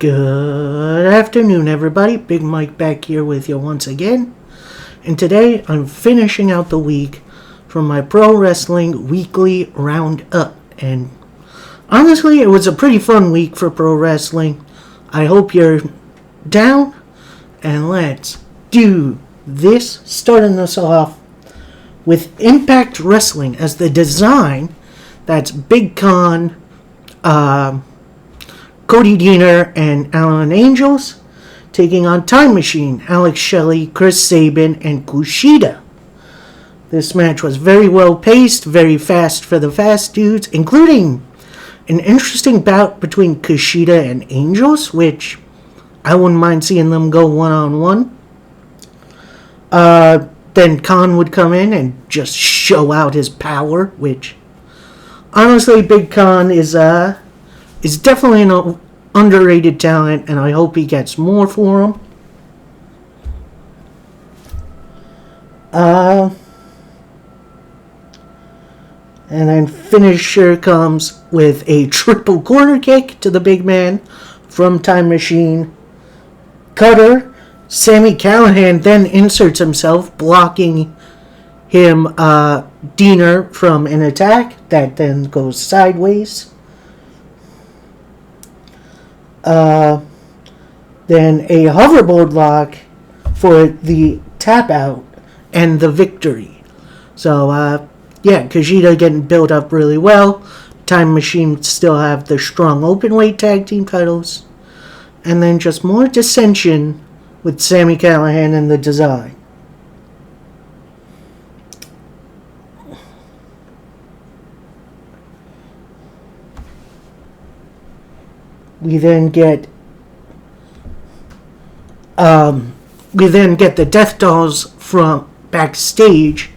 Good afternoon, everybody. Big Mike back here with you once again. And today I'm finishing out the week from my Pro Wrestling Weekly Roundup. And honestly, it was a pretty fun week for pro wrestling. I hope you're down. And let's do this. Starting us off with Impact Wrestling as the design. That's Big Con, Cody Deaner and Alan Angels taking on Time Machine, Alex Shelley, Chris Sabin, and Kushida. This match was very well paced, very fast for the fast dudes, including an interesting bout between Kushida and Angels, which I wouldn't mind seeing them go one-on-one. Then Khan would come in and just show out his power, which honestly, Big Con is definitely an underrated talent, and I hope he gets more for him. And then finisher comes with a triple corner kick to the big man from Time Machine. Cutter. Sami Callihan then inserts himself, blocking him, Deaner, from an attack that then goes sideways. Then a hoverboard lock for the tap out and the victory. So, Kushida getting built up really well. Time Machine still have the strong openweight tag team titles. And then just more dissension with Sami Callihan and the design. We then get the Death Dolls from backstage,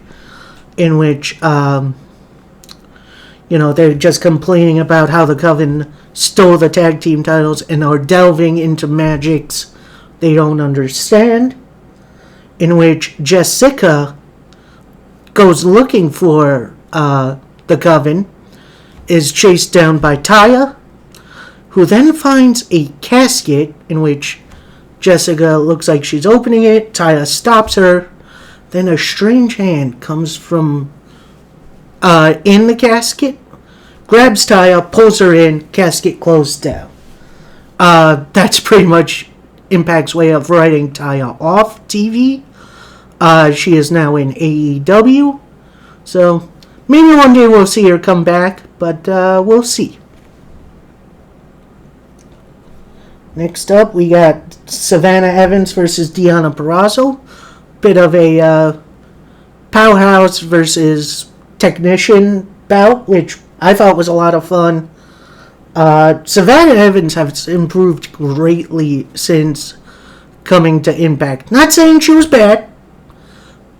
in which they're just complaining about how the Coven stole the tag team titles and are delving into magics they don't understand. In which Jessica goes looking for the Coven, is chased down by Taya, who then finds a casket in which Jessica looks like she's opening it. Taya stops her. Then a strange hand comes from in the casket, grabs Taya, pulls her in, casket closed down. That's pretty much Impact's way of writing Taya off TV. She is now in AEW. So maybe one day we'll see her come back, but we'll see. Next up, we got Savannah Evans versus Deonna Purrazzo. Bit of a powerhouse versus technician bout, which I thought was a lot of fun. Savannah Evans has improved greatly since coming to Impact. Not saying she was bad,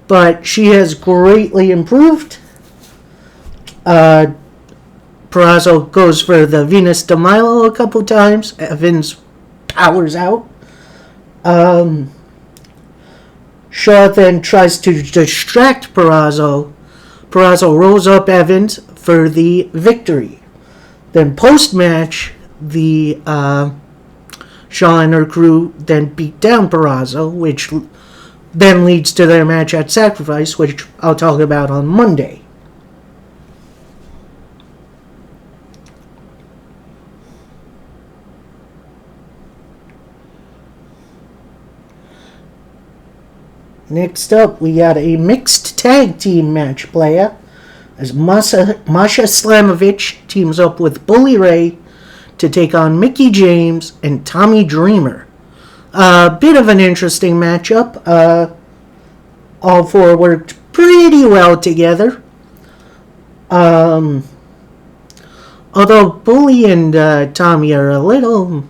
but she has greatly improved. Purrazzo goes for the Venus de Milo a couple times. Evans powers out. Shaw then tries to distract Purrazzo. Purrazzo rolls up Evans for the victory. Then post-match, the Shaw and her crew then beat down Purrazzo, which then leads to their match at Sacrifice, which I'll talk about on Monday. Next up, we got a mixed tag team match playa as Masha Slamovich teams up with Bully Ray to take on Mickie James and Tommy Dreamer. A bit of an interesting matchup. All four worked pretty well together. Although Bully and Tommy are a little...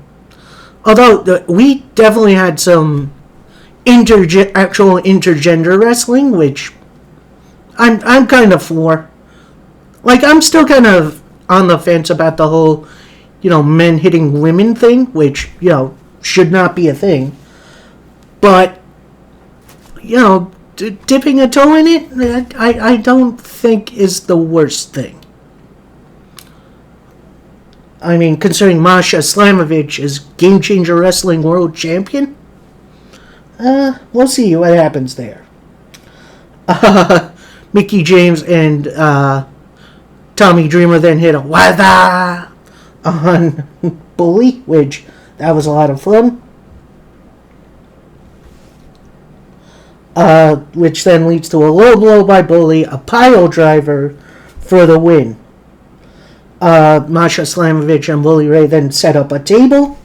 Although we definitely had some actual intergender wrestling, which I'm kind of for. Like, I'm still kind of on the fence about the whole, men hitting women thing, which, should not be a thing. But, dipping a toe in it, I don't think is the worst thing. I mean, considering Masha Slamovich is Game Changer Wrestling World Champion, we'll see what happens there. Mickie James and Tommy Dreamer then hit a weather on Bully, which that was a lot of fun. Which then leads to a low blow by Bully, a pile driver for the win. Masha Slamovich and Bully Ray then set up a table.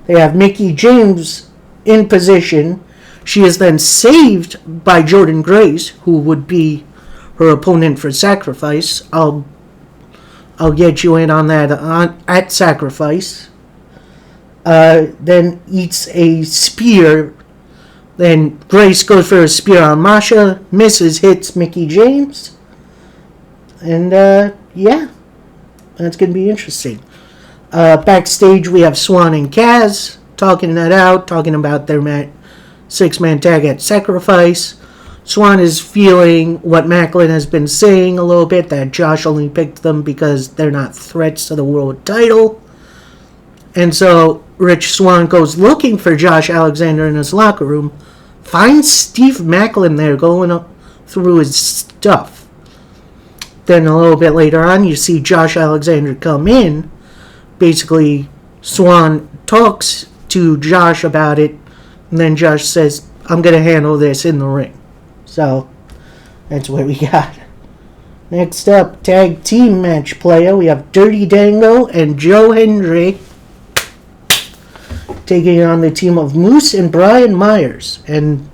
They have Mickie James in position. She is then saved by Jordynne Grace, who would be her opponent for Sacrifice. I'll get you in on that at Sacrifice. Then eats a spear. Then Grace goes for a spear on Masha, misses, hits Mickie James. And, yeah, that's going to be interesting. Backstage, we have Swann and Kaz talking that out, talking about their six-man tag at Sacrifice. Swann is feeling what Maclin has been saying a little bit, that Josh only picked them because they're not threats to the world title. And so Rich Swann goes looking for Josh Alexander in his locker room, finds Steve Maclin there going up through his stuff. Then a little bit later on, you see Josh Alexander come in. Basically, Swann talks to Josh about it, and then Josh says, I'm going to handle this in the ring. So, that's what we got. Next up, tag team match player. We have Dirty Dango and Joe Hendry taking on the team of Moose and Brian Myers. And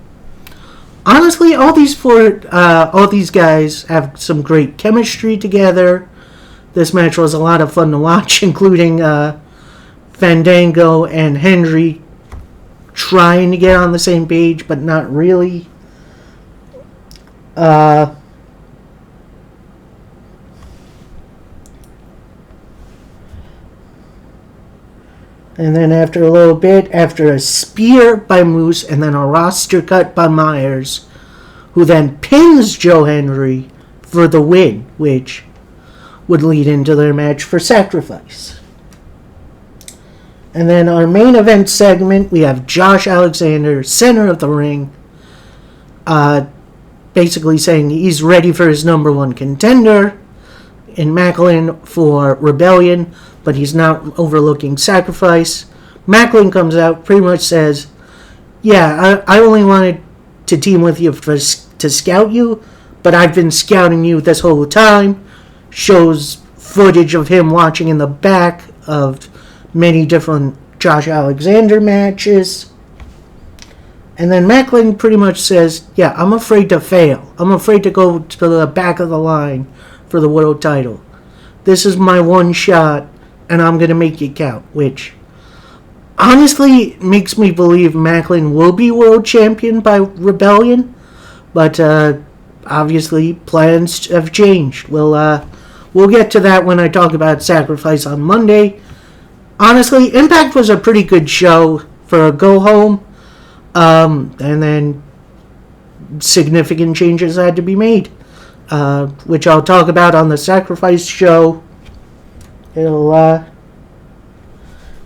honestly, all these guys have some great chemistry together. This match was a lot of fun to watch, including Fandango and Hendry trying to get on the same page, but not really. And then after a little bit, after a spear by Moose and then a roster cut by Myers, who then pins Joe Hendry for the win, which would lead into their match for Sacrifice. And then our main event segment, we have Josh Alexander, center of the ring, basically saying he's ready for his number one contender in Maclin for Rebellion, but he's not overlooking Sacrifice. Maclin comes out, pretty much says, yeah, I only wanted to team with you to scout you, but I've been scouting you this whole time. Shows footage of him watching in the back of many different Josh Alexander matches. And then Maclin pretty much says, yeah, I'm afraid to fail. I'm afraid to go to the back of the line for the world title. This is my one shot, and I'm going to make it count, which honestly makes me believe Maclin will be world champion by Rebellion, but obviously plans have changed. We'll get to that when I talk about Sacrifice on Monday. Honestly, Impact was a pretty good show for a go-home, and then significant changes had to be made, which I'll talk about on the Sacrifice show.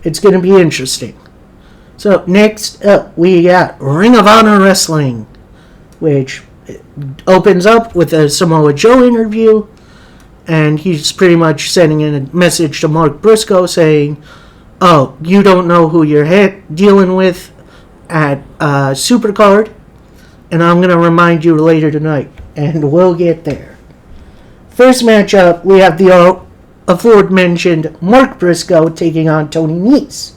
It's going to be interesting. So next up, we got Ring of Honor Wrestling, which opens up with a Samoa Joe interview, and he's pretty much sending in a message to Mark Briscoe saying, oh, you don't know who you're dealing with at Supercard, and I'm going to remind you later tonight, and we'll get there. First matchup, we have the aforementioned Mark Briscoe taking on Tony Nese.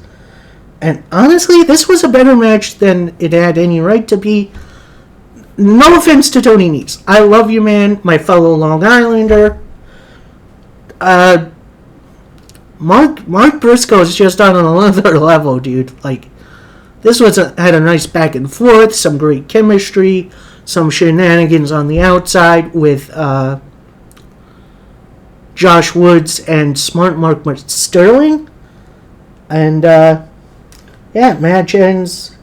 And honestly, this was a better match than it had any right to be. No offense to Tony Nese. I love you, man, my fellow Long Islander. Mark Briscoe is just on another level, dude. Like, this had a nice back and forth, some great chemistry, some shenanigans on the outside with Josh Woods and Smart Mark Sterling. And, match ends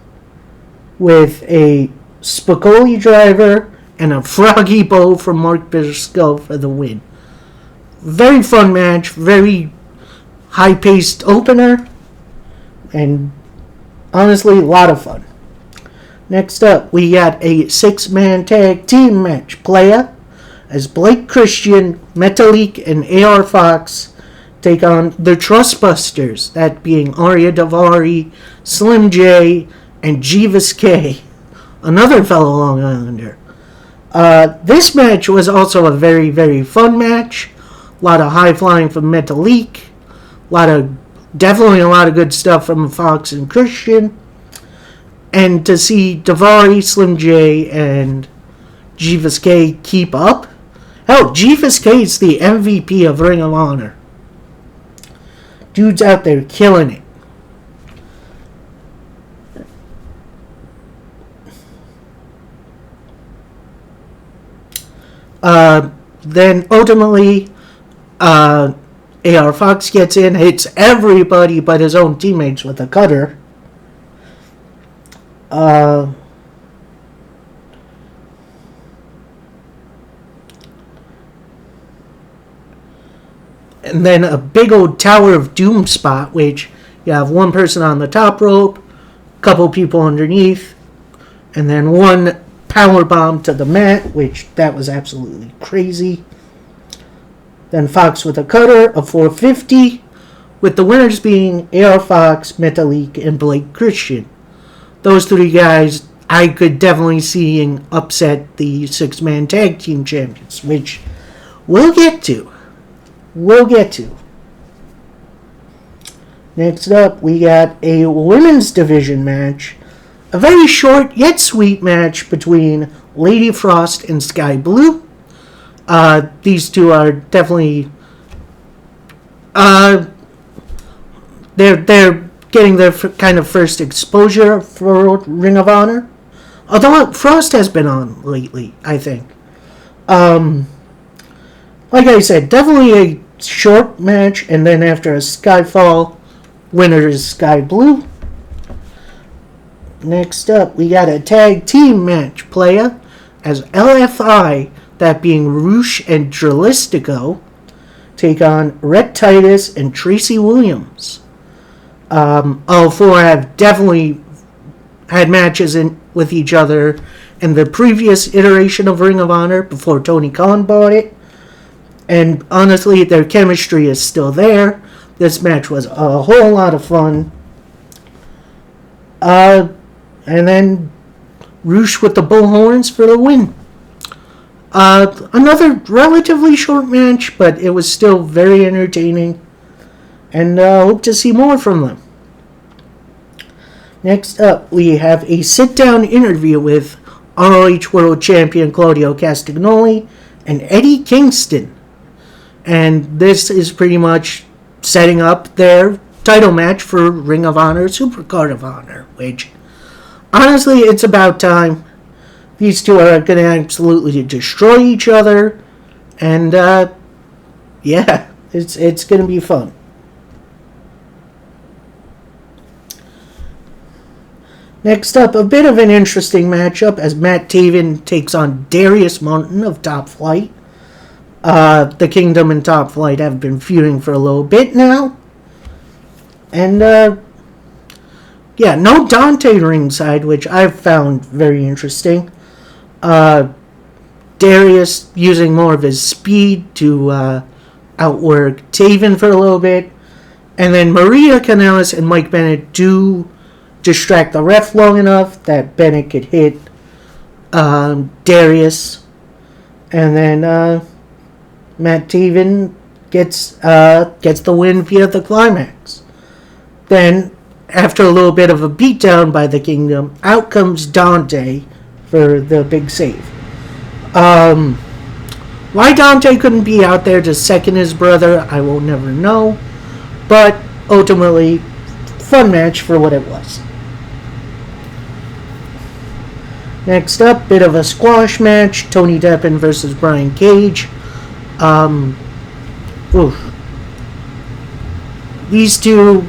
with a Spicoli driver and a froggy bow from Mark Briscoe for the win. Very fun match, very high-paced opener, and honestly, a lot of fun. Next up, we got a 6-man tag team match. Playa as Blake Christian, Metalik, and AR Fox take on the Trustbusters, that being Arya Davari, Slim J, and Jeeves K, another fellow Long Islander. This match was also a very, very fun match. A lot of high flying from Metalik. Definitely a lot of good stuff from Fox and Christian. And to see Davari, Slim J, and Jeeves K keep up. Hell, Jeeves K is the MVP of Ring of Honor. Dude's out there killing it. Then ultimately, AR Fox gets in, hits everybody but his own teammates with a cutter. And then a big old Tower of Doom spot, which you have one person on the top rope, a couple people underneath, and then one power bomb to the mat, which that was absolutely crazy. Then Fox with a cutter, a 450, with the winners being AR Fox, Metalik, and Blake Christian. Those three guys I could definitely see upset the 6-man tag team champions, which we'll get to. Next up, we got a women's division match. A very short yet sweet match between Lady Frost and Sky Blue. These two are definitely they're getting their kind of first exposure for Ring of Honor. Although Frost has been on lately, I think. Like I said, definitely a short match, and then after a Skyfall, winner is Sky Blue. Next up, we got a tag team match. Playa as LFI, that being Roosh and Dralistico, take on Rhett Titus and Tracy Williams. All four have definitely had matches with each other in the previous iteration of Ring of Honor before Tony Khan bought it. And honestly, their chemistry is still there. This match was a whole lot of fun. And then Roosh with the bullhorns for the win. Another relatively short match, but it was still very entertaining. And hope to see more from them. Next up, we have a sit-down interview with ROH World Champion Claudio Castagnoli and Eddie Kingston. And this is pretty much setting up their title match for Ring of Honor, Supercard of Honor, which, honestly, it's about time. These two are going to absolutely destroy each other. And, yeah, it's going to be fun. Next up, a bit of an interesting matchup as Matt Taven takes on Darius Martin of Top Flight. The Kingdom and Top Flight have been feuding for a little bit now. And, yeah, no Dante ringside, which I've found very interesting. Darius using more of his speed to outwork Taven for a little bit. And then Maria Kanellis and Mike Bennett do distract the ref long enough that Bennett could hit Darius. And then Matt Taven gets the win via the climax. Then, after a little bit of a beatdown by the Kingdom, out comes Dante for the big save. Why Dante couldn't be out there to second his brother, I will never know. But ultimately, fun match for what it was. Next up, bit of a squash match. Tony Deppen versus Brian Cage. These two,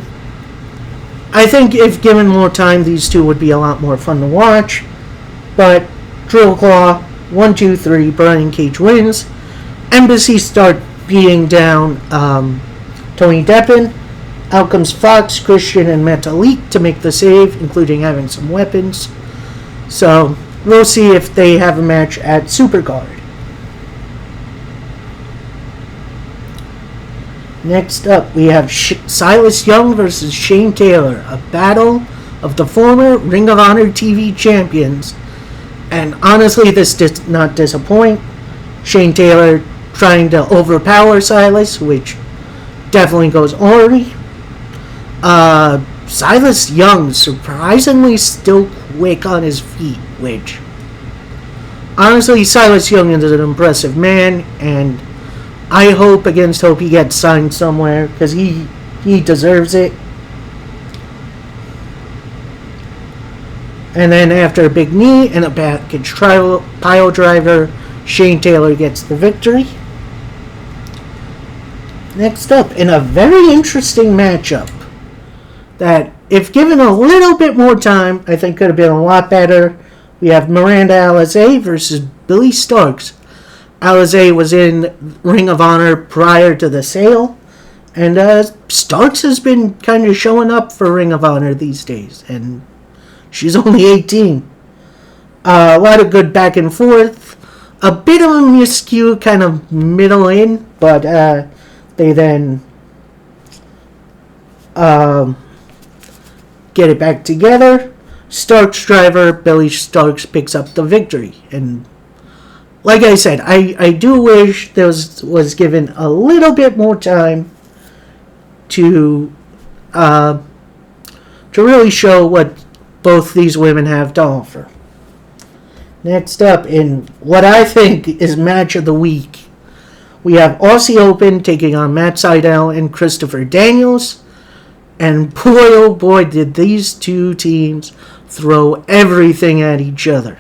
I think if given more time, these two would be a lot more fun to watch. But Drill Claw, 1, 2, 3, Brian Cage wins. Embassy start beating down Tony Deppen. Out comes Fox, Christian, and Metalik to make the save, including having some weapons. So we'll see if they have a match at Supercard. Next up, we have Silas Young versus Shane Taylor, a battle of the former Ring of Honor TV champions. And honestly, this did not disappoint. Shane Taylor trying to overpower Silas, which definitely goes Ori. Silas Young surprisingly still quick on his feet, which honestly, Silas Young is an impressive man, and I hope against hope he gets signed somewhere, because he deserves it. And then after a big knee and a package pile driver, Shane Taylor gets the victory. Next up, in a very interesting matchup that, if given a little bit more time, I think could have been a lot better, we have Miranda Alizé versus Billy Starks. Alizé was in Ring of Honor prior to the sale, and Starks has been kind of showing up for Ring of Honor these days, and she's only 18. A lot of good back and forth, a bit of a miscue kind of middle in, but they then get it back together. Starks driver, Billy Starks picks up the victory, and like I said, I do wish there was given a little bit more time to really show what both these women have to offer. Next up, in what I think is match of the week, we have Aussie Open taking on Matt Sydal and Christopher Daniels. And boy, oh boy, did these two teams throw everything at each other.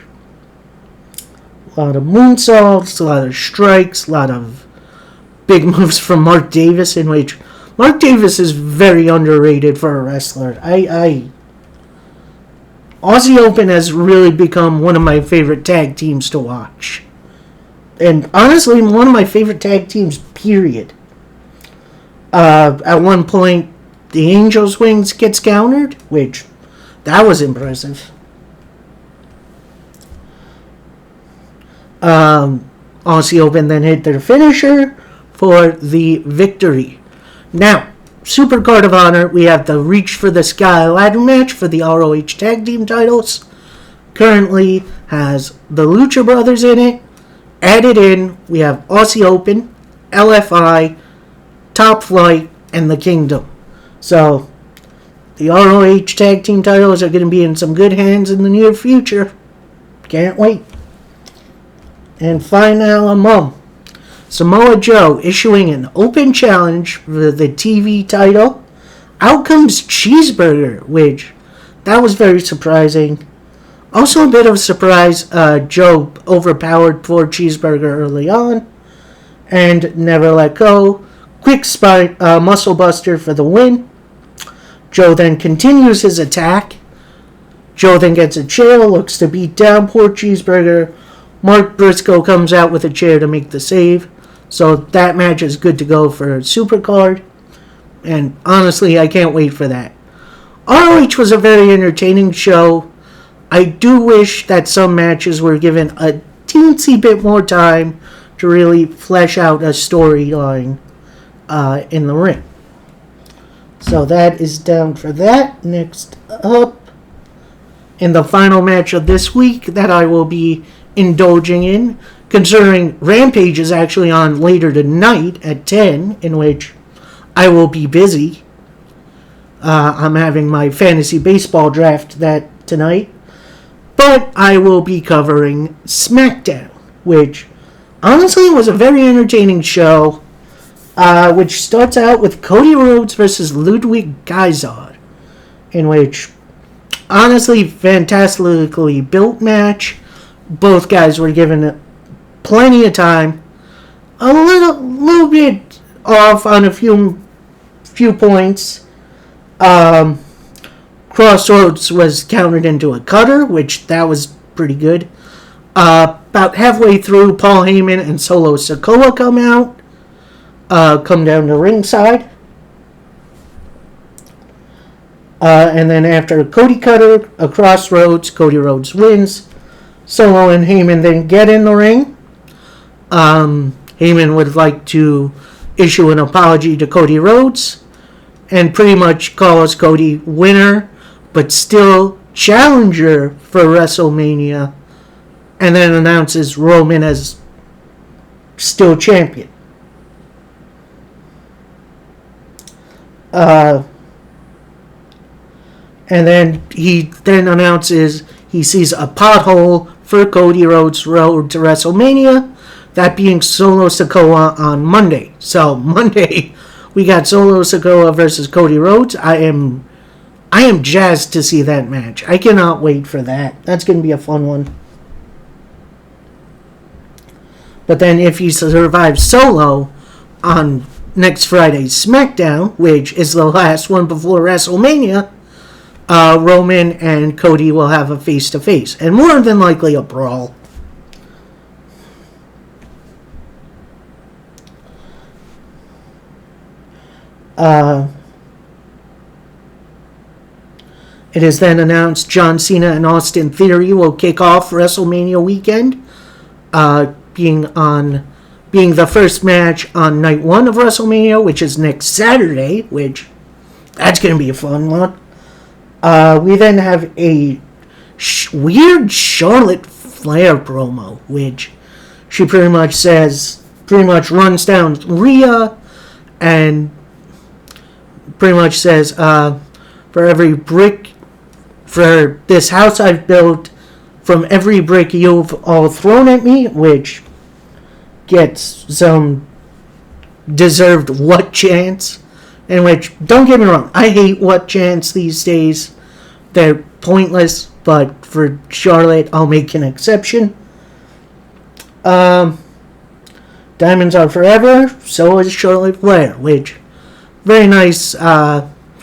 A lot of moonsaults, a lot of strikes, a lot of big moves from Mark Davis, in which Mark Davis is very underrated for a wrestler. Aussie Open has really become one of my favorite tag teams to watch. And honestly, one of my favorite tag teams, period. At one point, the Angel's Wings gets countered, which, that was impressive. Aussie Open then hit their finisher for the victory. Now, Supercard of Honor, we have the Reach for the Sky ladder match for the ROH Tag Team titles. Currently has the Lucha Brothers in it. Added in, we have Aussie Open, LFI, Top Flight, and the Kingdom. So, the ROH Tag Team titles are going to be in some good hands in the near future. Can't wait. And finally, Samoa Joe issuing an open challenge for the TV title. Out comes Cheeseburger, which, that was very surprising. Also a bit of a surprise, Joe overpowered poor Cheeseburger early on and never let go. Quick spine, muscle buster for the win. Joe then continues his attack. Joe then gets a chair, looks to beat down poor Cheeseburger. Mark Briscoe comes out with a chair to make the save. So that match is good to go for Supercard. And honestly, I can't wait for that. ROH was a very entertaining show. I do wish that some matches were given a teensy bit more time to really flesh out a storyline in the ring. So that is down for that. Next up, in the final match of this week that I will be indulging in, considering Rampage is actually on later tonight at 10, in which I will be busy. I'm having my fantasy baseball draft that tonight. But I will be covering SmackDown, which honestly was a very entertaining show, which starts out with Cody Rhodes versus Ludwig Kaiser, in which, honestly, fantastically built match. Both guys were given plenty of time. A little bit off on a few points. Crossroads was countered into a cutter, which that was pretty good. About halfway through, Paul Heyman and Solo Sikoa come down to ringside. And then after Cody Cutter, a Crossroads, Cody Rhodes wins. Solo and Heyman then get in the ring. Heyman would like to issue an apology to Cody Rhodes and pretty much calls Cody winner, but still challenger for WrestleMania, and then announces Roman as still champion. And then he then announces he sees a pothole for Cody Rhodes' road to WrestleMania, that being Solo Sikoa on Monday. So Monday we got Solo Sikoa versus Cody Rhodes. I am jazzed to see that match. I cannot wait for that. That's going to be a fun one. But then if he survives Solo on next Friday's SmackDown, which is the last one before WrestleMania, Roman and Cody will have a face-to-face. And more than likely a brawl. It is then announced John Cena and Austin Theory will kick off WrestleMania weekend, being the first match on night one of WrestleMania, which is next Saturday, which that's going to be a fun one. We then have a weird Charlotte Flair promo, which she pretty much runs down Rhea and pretty much says, for every brick, for this house I've built, from every brick you've all thrown at me, which gets some deserved what chants. In which, don't get me wrong, I hate what chants these days. They're pointless, but for Charlotte, I'll make an exception. Diamonds Are Forever, so is Charlotte Flair, which, very nice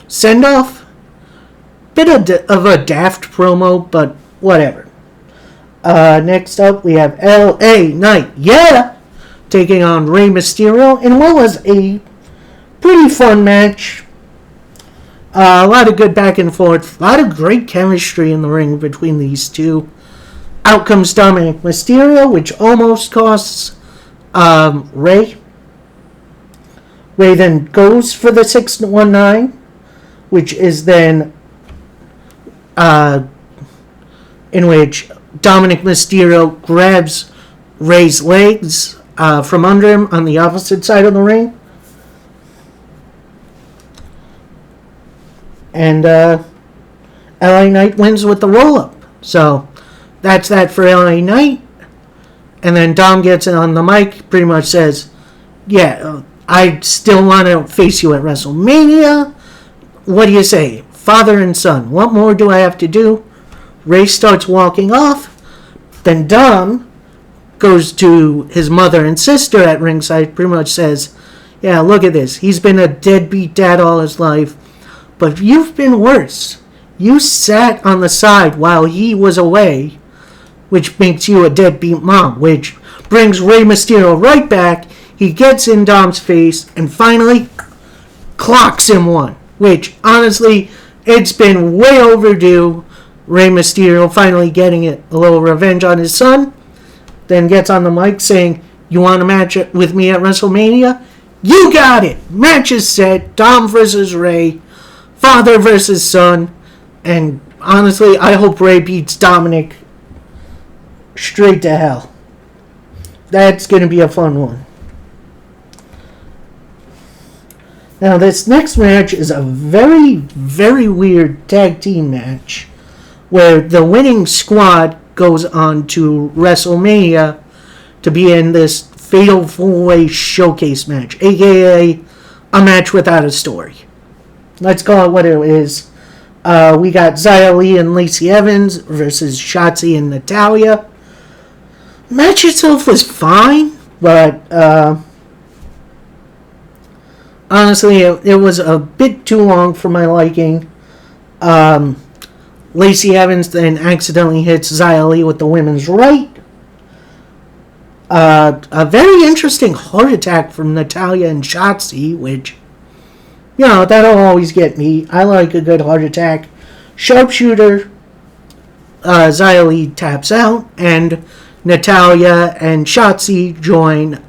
send-off. Bit of a daft promo, but whatever. Next up, we have LA Knight, taking on Rey Mysterio in what was a pretty fun match. A lot of good back and forth. A lot of great chemistry in the ring between these two. Out comes Dominic Mysterio, which almost costs Rey. Rey then goes for the 619, which is then in which Dominic Mysterio grabs Rey's legs from under him on the opposite side of the ring. And LA Knight wins with the roll-up. So that's that for LA Knight. And then Dom gets on the mic, pretty much says, I still want to face you at WrestleMania. What do you say? Father and son. What more do I have to do? Rey starts walking off. Then Dom goes to his mother and sister at ringside, pretty much says, look at this. He's been a deadbeat dad all his life. But you've been worse. You sat on the side while he was away, which makes you a deadbeat mom, which brings Rey Mysterio right back. He gets in Dom's face and finally clocks him one, which honestly, it's been way overdue. Rey Mysterio finally getting a little revenge on his son. Then gets on the mic saying, you want a match with me at WrestleMania? You got it. Match is set. Dom versus Rey. Father versus son. And honestly, I hope Rey beats Dominic straight to hell. That's going to be a fun one. Now, this next match is a very, very weird tag team match where the winning squad goes on to WrestleMania to be in this Fatal 4-Way Showcase match, a.k.a. a match without a story. Let's call it what it is. We got Xia Li and Lacey Evans versus Shotzi and Natalya. The match itself was fine, but honestly, it was a bit too long for my liking. Lacey Evans then accidentally hits Xia Li with the women's right. A very interesting heart attack from Natalya and Shotzi, which that'll always get me. I like a good heart attack. Sharpshooter, Xia Li taps out, and Natalya and Shotzi join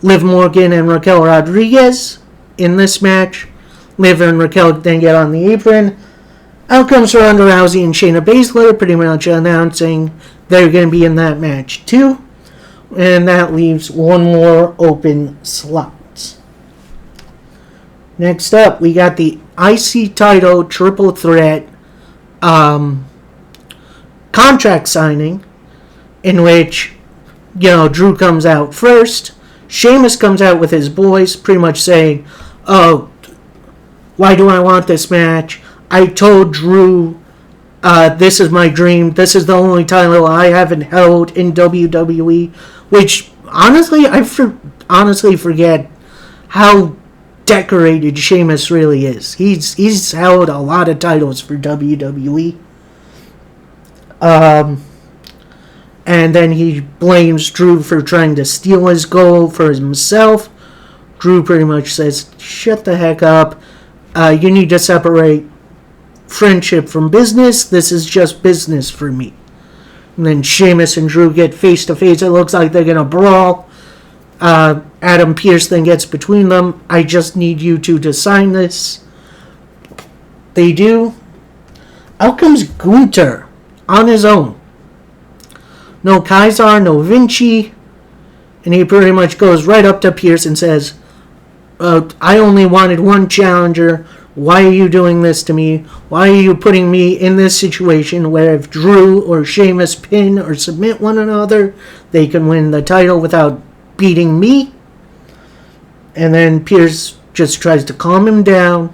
Liv Morgan and Raquel Rodriguez in this match. Liv and Raquel then get on the apron. Out comes Ronda Rousey and Shayna Baszler, pretty much announcing they're going to be in that match too. And that leaves one more open slot. Next up, we got the IC title triple threat contract signing, in which, Drew comes out first. Sheamus comes out with his boys, pretty much saying, "Oh, why do I want this match? I told Drew this is my dream. This is the only title I haven't held in WWE." Which, honestly, I honestly forget how decorated Sheamus really is. He's held a lot of titles for WWE. And then he blames Drew for trying to steal his gold for himself. Drew pretty much says, "Shut the heck up. You need to separate friendship from business. This is just business for me." And then Sheamus and Drew get face to face. It looks like they're going to brawl. Adam Pearce then gets between them. "I just need you two to sign this." They do. Out comes Gunther on his own. No Kaiser, no Vinci. And he pretty much goes right up to Pearce and says, "I only wanted one challenger. Why are you doing this to me? Why are you putting me in this situation where if Drew or Sheamus pin or submit one another, they can win the title without beating me?" And then Pearce just tries to calm him down.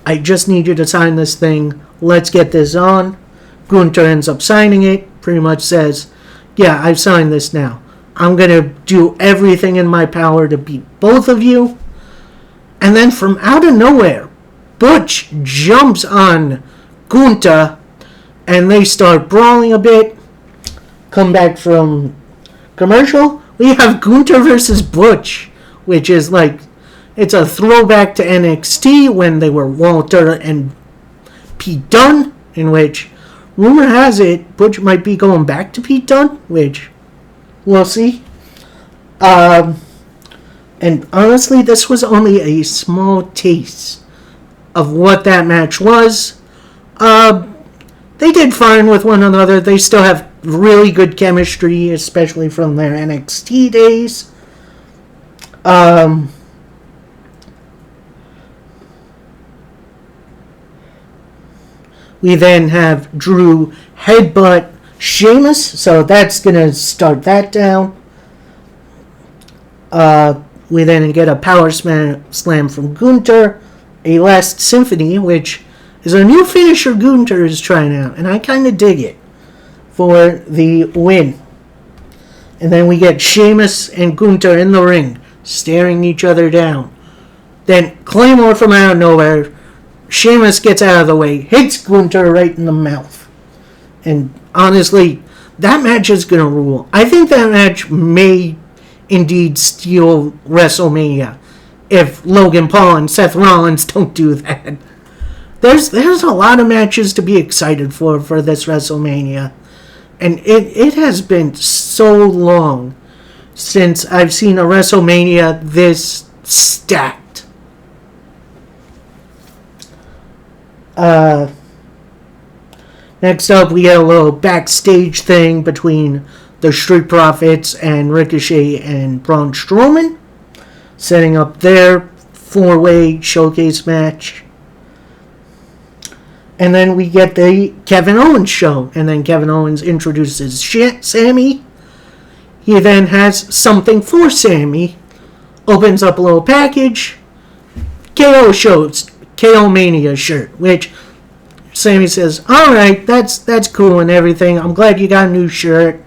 "I just need you to sign this thing. Let's get this on." Gunther ends up signing it. Pretty much says, "Yeah, I've signed this now. I'm going to do everything in my power to beat both of you." And then from out of nowhere, Butch jumps on Gunther, and they start brawling a bit. Come back from commercial, we have Gunther versus Butch, which is like, it's a throwback to NXT when they were Walter and Pete Dunne, in which, rumor has it, Butch might be going back to Pete Dunne, which we'll see. And honestly, this was only a small taste of what that match was. They did fine with one another. They still have really good chemistry, especially from their NXT days. We then have Drew headbutt Sheamus, so that's going to start that down. We then get a power slam from Gunther, a Last Symphony, which is a new finisher Gunther is trying out, and I kind of dig it, for the win. And then we get Sheamus and Gunther in the ring, staring each other down. Then Claymore from out of nowhere. Sheamus gets out of the way, hits Gunther right in the mouth. And honestly, that match is going to rule. I think that match may indeed steal WrestleMania if Logan Paul and Seth Rollins don't do that. There's a lot of matches to be excited for this WrestleMania. And it has been so long since I've seen a WrestleMania this stacked. Next up, we get a little backstage thing between the Street Profits and Ricochet and Braun Strowman, setting up their four-way showcase match. And then we get the Kevin Owens show, and then Kevin Owens introduces Sammy. He then has something for Sammy, opens up a little package, KO shows, KO Mania shirt, which Sammy says, "Alright, that's cool and everything. I'm glad you got a new shirt."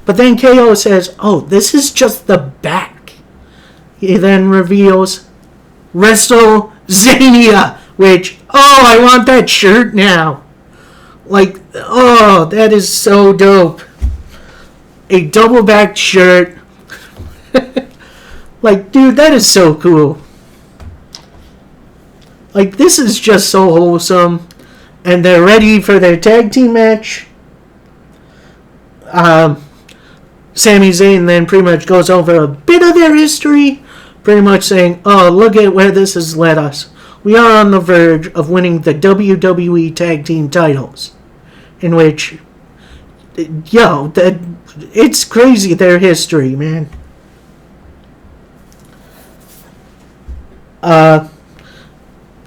But then KO says, "Oh, this is just the back." He then reveals WrestleZania, which, oh, I want that shirt now. Like, oh, that is so dope. A double back shirt. Like, dude, that is so cool. Like, this is just so wholesome. And they're ready for their tag team match. Sami Zayn then pretty much goes over a bit of their history, pretty much saying, oh, look at where this has led us. We are on the verge of winning the WWE Tag Team titles. In which, it's crazy, their history, man.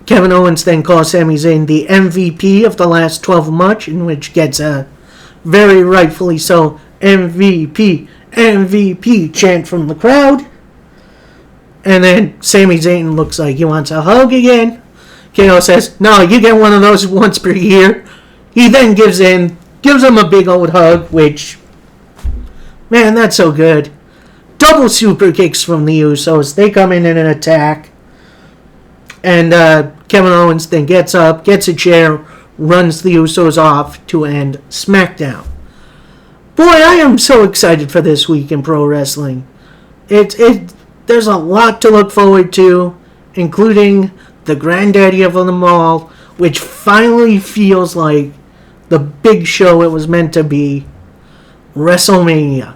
Kevin Owens then calls Sami Zayn the MVP of the last 12 months, in which gets a very rightfully so MVP, MVP chant from the crowd. And then Sami Zayn looks like he wants a hug again. KO says, no, you get one of those once per year. He then gives him a big old hug, which, man, that's so good. Double super kicks from the Usos. They come in an attack. And Kevin Owens then gets up, gets a chair, runs the Usos off to end SmackDown. Boy, I am so excited for this week in pro wrestling. There's a lot to look forward to, including the granddaddy of them all, which finally feels like the big show it was meant to be, WrestleMania.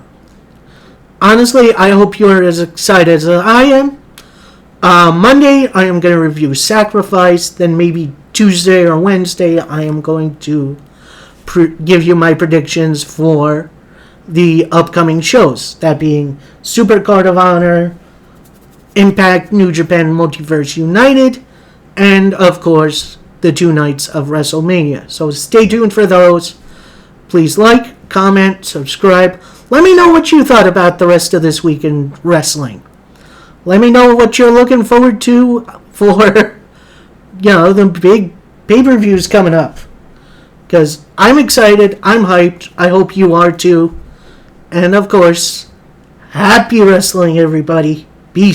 Honestly, I hope you're as excited as I am. Monday, I am going to review Sacrifice. Then maybe Tuesday or Wednesday, I am going to give you my predictions for the upcoming shows. That being Supercard of Honor, Impact, New Japan Multiverse United, and, of course, the 2 nights of WrestleMania. So stay tuned for those. Please like, comment, subscribe. Let me know what you thought about the rest of this week in wrestling. Let me know what you're looking forward to for, the big pay-per-views coming up. Because I'm excited, I'm hyped, I hope you are too. And of course, happy wrestling, everybody. Peace.